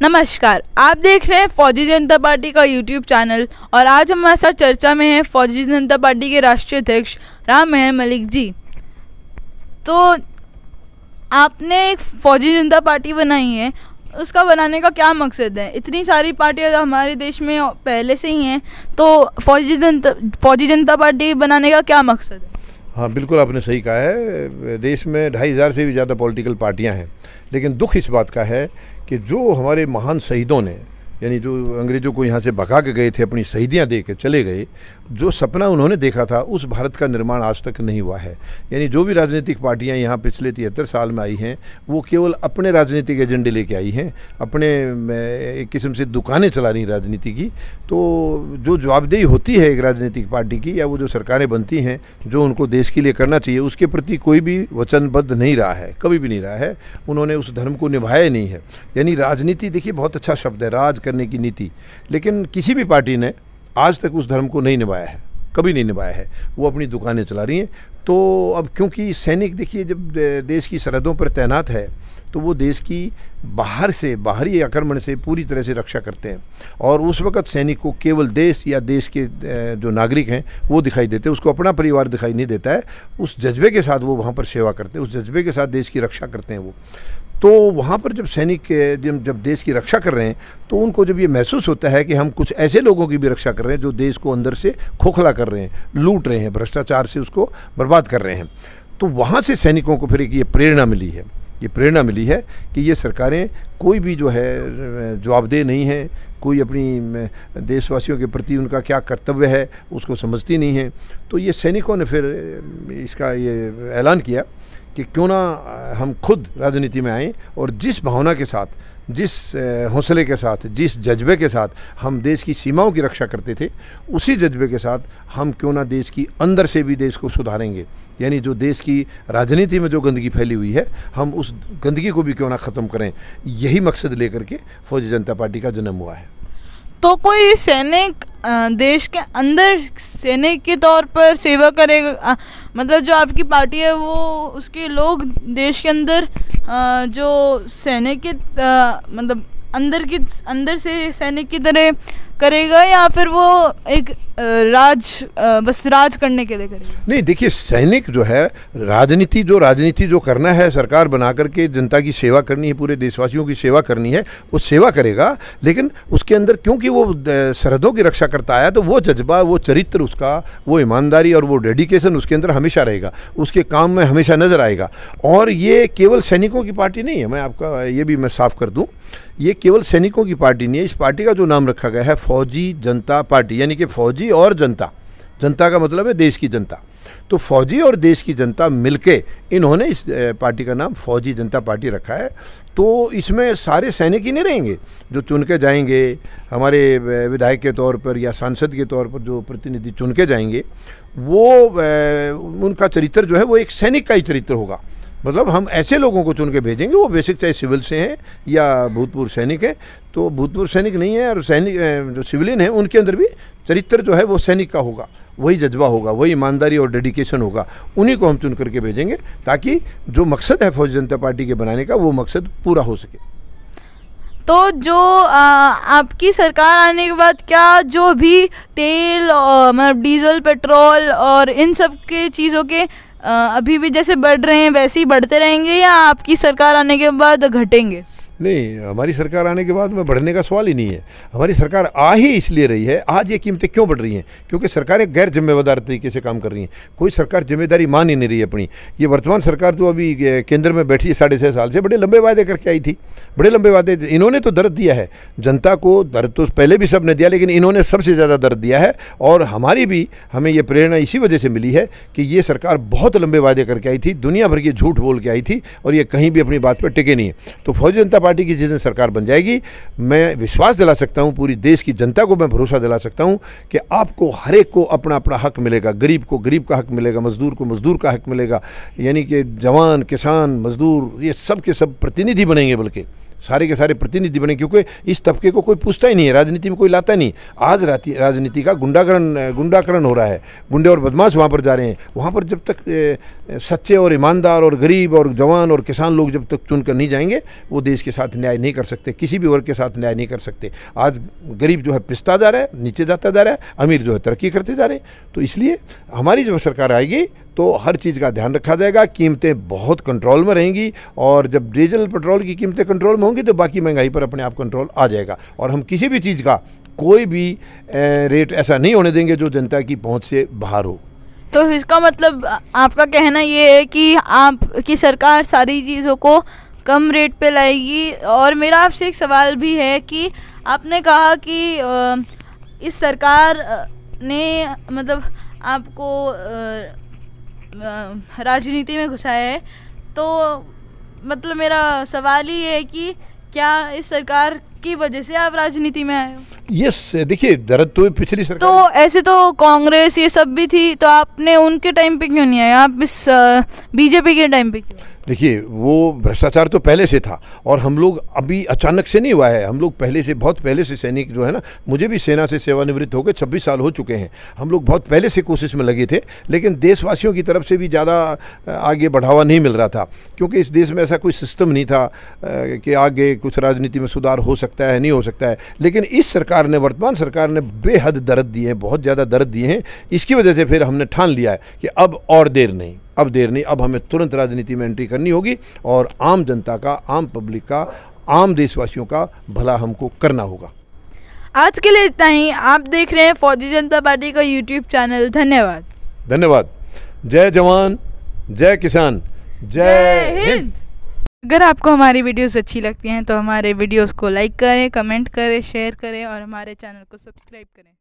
नमस्कार, आप देख रहे हैं फौजी जनता पार्टी का यूट्यूब चैनल और आज हमारे साथ चर्चा में है फौजी जनता पार्टी के राष्ट्रीय अध्यक्ष राम मेहर मलिक जी। तो आपने एक फौजी जनता पार्टी बनाई है, उसका बनाने का क्या मकसद है? इतनी सारी पार्टियां हमारे देश में पहले से ही हैं, तो फौजी जनता पार्टी बनाने का क्या मकसद है? हाँ, बिल्कुल आपने सही कहा है। देश में 2500 से भी ज़्यादा पॉलिटिकल पार्टियां हैं, लेकिन दुख इस बात का है कि जो हमारे महान शहीदों ने, यानी जो अंग्रेज़ों को यहाँ से भगा के गए थे, अपनी शहीदियाँ दे के चले गए, जो सपना उन्होंने देखा था उस भारत का निर्माण आज तक नहीं हुआ है। यानी जो भी राजनीतिक पार्टियां यहाँ पिछले 73 साल में आई हैं, वो केवल अपने राजनीतिक एजेंडे लेके आई हैं, अपने एक किस्म से दुकानें चला रही राजनीति की। तो जो जवाबदेही होती है एक राजनीतिक पार्टी की, या वो जो सरकारें बनती हैं, जो उनको देश के लिए करना चाहिए, उसके प्रति कोई भी वचनबद्ध नहीं रहा है, कभी भी नहीं रहा है। उन्होंने उस धर्म को निभाया नहीं है। यानी राजनीति, देखिए बहुत अच्छा शब्द है, राज करने की नीति, लेकिन किसी भी पार्टी ने आज तक उस धर्म को नहीं निभाया है, कभी नहीं निभाया है। वो अपनी दुकानें चला रही हैं। तो अब क्योंकि सैनिक, देखिए जब देश की सरहदों पर तैनात है तो वो देश की बाहर से, बाहरी आक्रमण से पूरी तरह से रक्षा करते हैं, और उस वक़्त सैनिक को केवल देश या देश के जो नागरिक हैं वो दिखाई देते हैं, उसको अपना परिवार दिखाई नहीं देता है। उस जज्बे के साथ वो वहाँ पर सेवा करते हैं, उस जज्बे के साथ देश की रक्षा करते हैं वो। तो वहाँ पर जब सैनिक जब देश की रक्षा कर रहे हैं, तो उनको जब ये महसूस होता है कि हम कुछ ऐसे लोगों की भी रक्षा कर रहे हैं जो देश को अंदर से खोखला कर रहे हैं, लूट रहे हैं, भ्रष्टाचार से उसको बर्बाद कर रहे हैं, तो वहाँ से सैनिकों को फिर एक ये प्रेरणा मिली है। ये प्रेरणा मिली है कि ये सरकारें कोई भी जो है जवाबदेह नहीं है, कोई अपनी देशवासियों के प्रति उनका क्या कर्तव्य है उसको समझती नहीं है। तो ये सैनिकों ने फिर इसका ये ऐलान किया कि क्यों ना हम खुद राजनीति में आएँ, और जिस भावना के साथ, जिस हौसले के साथ, जिस जज्बे के साथ हम देश की सीमाओं की रक्षा करते थे, उसी जज्बे के साथ हम क्यों ना देश की अंदर से भी देश को सुधारेंगे। यानी जो देश की राजनीति में जो गंदगी फैली हुई है, हम उस गंदगी को भी क्यों ना ख़त्म करें। यही मकसद लेकर के फौजी जनता पार्टी का जन्म हुआ है। तो कोई सैनिक देश के अंदर सैनिक के तौर पर सेवा करेगा, मतलब जो आपकी पार्टी है वो उसके लोग देश के अंदर जो सैनिक के मतलब अंदर से सैनिक की तरह करेगा, या फिर वो एक बस राज करने के लिए करेगा? नहीं, देखिए सैनिक जो है, राजनीति जो करना है, सरकार बना करके जनता की सेवा करनी है, पूरे देशवासियों की सेवा करनी है, वो सेवा करेगा। लेकिन उसके अंदर क्योंकि वो सरहदों की रक्षा करता आया, तो वो जज्बा, वो चरित्र उसका, वो ईमानदारी और वो डेडिकेशन उसके अंदर हमेशा रहेगा, उसके काम में हमेशा नजर आएगा। और ये केवल सैनिकों की पार्टी नहीं है, मैं आपका ये भी मैं साफ कर दूं, ये केवल सैनिकों की पार्टी नहीं है। इस पार्टी का जो नाम रखा गया है फौजी जनता पार्टी, यानी कि फौजी और जनता, जनता का मतलब है देश की जनता। तो फौजी और देश की जनता मिलके इन्होंने इस पार्टी का नाम फौजी जनता पार्टी रखा है। तो इसमें सारे सैनिक ही नहीं रहेंगे, जो चुन के जाएंगे हमारे विधायक के तौर पर या सांसद के तौर पर, जो प्रतिनिधि चुन के जाएंगे, वो उनका चरित्र जो है वो एक सैनिक का ही चरित्र होगा। मतलब हम ऐसे लोगों को चुन के भेजेंगे, वो बेसिक चाहे सिविल से हैं या भूतपूर्व सैनिक हैं, तो भूतपूर्व सैनिक नहीं है और सैनिक जो सिविलियन हैं उनके अंदर भी चरित्र जो है वो सैनिक का होगा, वही जज्बा होगा, वही ईमानदारी और डेडिकेशन होगा। उन्हीं को हम चुन करके भेजेंगे, ताकि जो मकसद है फौजी जनता पार्टी के बनाने का, वो मकसद पूरा हो सके। तो जो आपकी सरकार आने के बाद क्या जो भी तेल, मतलब डीजल, पेट्रोल और इन सब के चीज़ों के अभी भी जैसे बढ़ रहे हैं वैसे ही बढ़ते रहेंगे, या आपकी सरकार आने के बाद घटेंगे? नहीं, हमारी सरकार आने के बाद में बढ़ने का सवाल ही नहीं है। हमारी सरकार आ ही इसलिए रही है। आज ये कीमतें क्यों बढ़ रही हैं? क्योंकि सरकारें गैर जिम्मेदार तरीके से काम कर रही हैं। कोई सरकार जिम्मेदारी मान ही नहीं रही है अपनी। ये वर्तमान सरकार जो अभी केंद्र में बैठी है 6.5 साल से, बड़े लंबे वादे करके आई थी, बड़े लंबे वादे। इन्होंने तो दर्द दिया है जनता को, दर्द तो पहले भी सब ने दिया, लेकिन इन्होंने सबसे ज़्यादा दर्द दिया है। और हमें ये प्रेरणा इसी वजह से मिली है कि ये सरकार बहुत लंबे वादे करके आई थी, दुनिया भर की झूठ बोल के आई थी, और ये कहीं भी अपनी बात पर टिके नहीं है। तो फौजी जनता पार्टी की जिस दिन सरकार बन जाएगी, मैं विश्वास दिला सकता हूं, पूरी देश की जनता को मैं भरोसा दिला सकता हूं कि आपको हर एक को अपना अपना हक मिलेगा। गरीब को गरीब का हक मिलेगा, मजदूर को मजदूर का हक मिलेगा। यानी कि जवान, किसान, मजदूर, ये सब के सब प्रतिनिधि बनेंगे, बल्कि सारे के सारे प्रतिनिधि बने, क्योंकि इस तबके को कोई पूछता ही नहीं है, राजनीति में कोई लाता नहीं। आज राजनीति का गुंडाकरण हो रहा है, गुंडे और बदमाश वहाँ पर जा रहे हैं। वहाँ पर जब तक सच्चे और ईमानदार और गरीब और जवान और किसान लोग जब तक चुन कर नहीं जाएंगे, वो देश के साथ न्याय नहीं कर सकते, किसी भी वर्ग के साथ न्याय नहीं कर सकते। आज गरीब जो है पिसता जा रहा है, नीचे जाता जा रहा है, अमीर जो है तरक्की करते जा रहे हैं। तो इसलिए हमारी जब सरकार आएगी तो हर चीज़ का ध्यान रखा जाएगा, कीमतें बहुत कंट्रोल में रहेंगी, और जब डीजल पेट्रोल की कीमतें कंट्रोल में होंगी तो बाकी महंगाई पर अपने आप कंट्रोल आ जाएगा। और हम किसी भी चीज़ का कोई भी रेट ऐसा नहीं होने देंगे जो जनता की पहुंच से बाहर हो। तो इसका मतलब आपका कहना ये है कि आपकी सरकार सारी चीज़ों को कम रेट पे लाएगी। और मेरा आपसे एक सवाल भी है कि आपने कहा कि इस सरकार ने मतलब आपको राजनीति में घुसाया है, तो मतलब मेरा सवाल ही है कि क्या इस सरकार की वजह से आप राजनीति में आए हो? यस, देखिए दर्द तो पिछली सरकार, तो ऐसे तो कांग्रेस ये सब भी थी, तो आपने उनके टाइम पे क्यों नहीं आए, आप इस बीजेपी के टाइम पे क्यों? देखिए वो भ्रष्टाचार तो पहले से था, और हम लोग अभी अचानक से नहीं हुआ है, हम लोग पहले से, बहुत पहले से सैनिक जो है ना, मुझे भी सेना से सेवानिवृत्त होकर 26 साल हो चुके हैं। हम लोग बहुत पहले से कोशिश में लगे थे, लेकिन देशवासियों की तरफ से भी ज़्यादा आगे बढ़ावा नहीं मिल रहा था, क्योंकि इस देश में ऐसा कोई सिस्टम नहीं था कि आगे कुछ राजनीति में सुधार हो सकता है, नहीं हो सकता है। लेकिन इस सरकार ने, वर्तमान सरकार ने बेहद दर्द दिए हैं, बहुत ज़्यादा दर्द दिए हैं। इसकी वजह से फिर हमने ठान लिया है कि अब और देर नहीं, अब हमें तुरंत राजनीति में एंट्री करनी होगी, और आम जनता का, आम पब्लिक का, आम देशवासियों का भला हमको करना होगा। आज के लिए इतना ही। आप देख रहे हैं फौजी जनता पार्टी का यूट्यूब चैनल। धन्यवाद। धन्यवाद। जय जवान, जय किसान, जय हिंद। अगर आपको हमारी वीडियोस अच्छी लगती हैं तो हमारे वीडियोस को लाइक करें, कमेंट करें, शेयर करें और हमारे चैनल को सब्सक्राइब करें।